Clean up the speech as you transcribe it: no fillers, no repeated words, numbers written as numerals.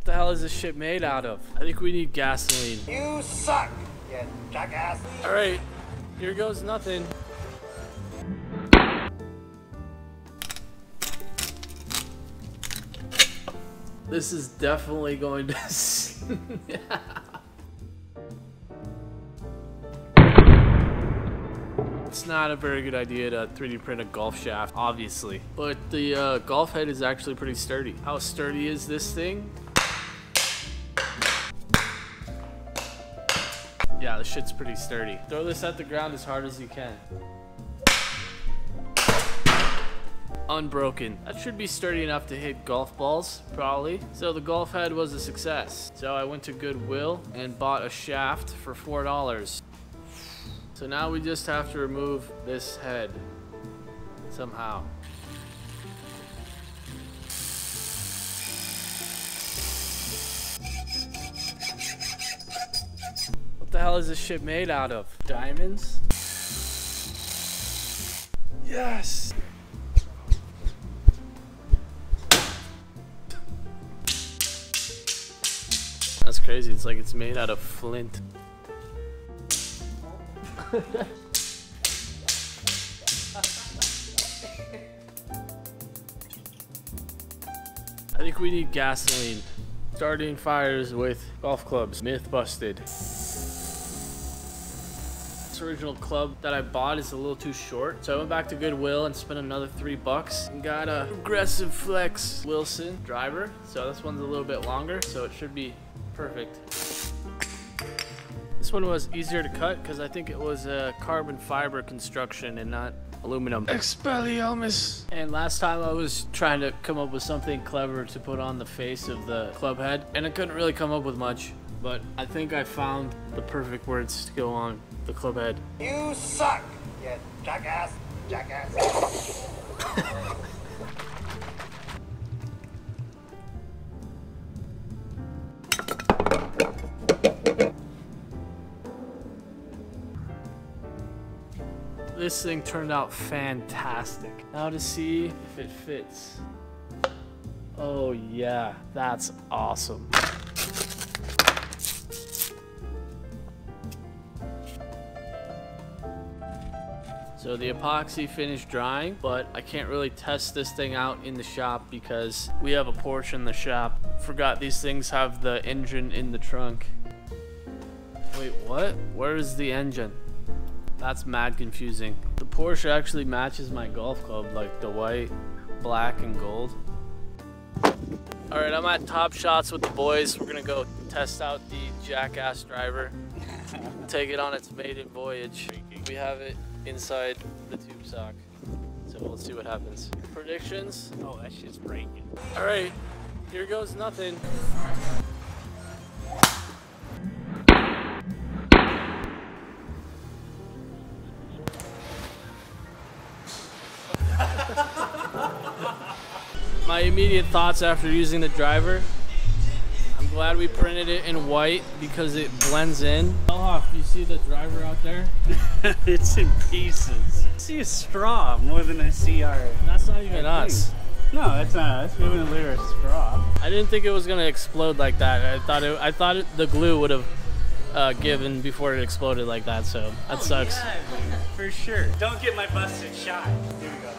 What the hell is this shit made out of? I think we need gasoline. You suck, you jackass. Alright, here goes nothing. This is definitely going to... It's not a very good idea to 3D print a golf shaft, obviously. But the golf head is actually pretty sturdy. How sturdy is this thing? Yeah, the shit's pretty sturdy. Throw this at the ground as hard as you can. Unbroken. That should be sturdy enough to hit golf balls, probably. So the golf head was a success. So I went to Goodwill and bought a shaft for $4. So now we just have to remove this head somehow. What the hell is this shit made out of? Diamonds? Yes! That's crazy. It's like it's made out of flint. I think we need gasoline. Starting fires with golf clubs. Myth busted. This original club that I bought is a little too short, so I went back to Goodwill and spent another $3 and got a Aggressive Flex Wilson driver. So this one's a little bit longer, so it should be perfect. This one was easier to cut because I think it was a carbon fiber construction and not aluminum. Expelliarmus! And last time I was trying to come up with something clever to put on the face of the club head, and I couldn't really come up with much, but I think I found the perfect words to go on the club head. You suck, you jackass, jackass. This thing turned out fantastic. Now to see if it fits. Oh yeah, that's awesome. So the epoxy finished drying, but I can't really test this thing out in the shop because we have a Porsche in the shop. Forgot these things have the engine in the trunk. Wait, what? Where is the engine? That's mad confusing. The Porsche actually matches my golf club, like the white, black, and gold. Alright, I'm at Top Shots with the boys. We're gonna go test out the Jackass driver. Take it on its maiden voyage. We have it inside the tube sock. So let's see what happens. Predictions? Oh, that shit's breaking. Alright, here goes nothing. My immediate thoughts after using the driver, I'm glad we printed it in white because it blends in. Bellhoff, do you see the driver out there? It's in pieces. I see a straw more than I see our... That's not even us. No, that's not us. We wouldn't leave a straw. I didn't think it was gonna explode like that. I thought the glue would have given before it exploded like that. So that sucks. Yeah, for sure. Don't get my busted shot. Here we go.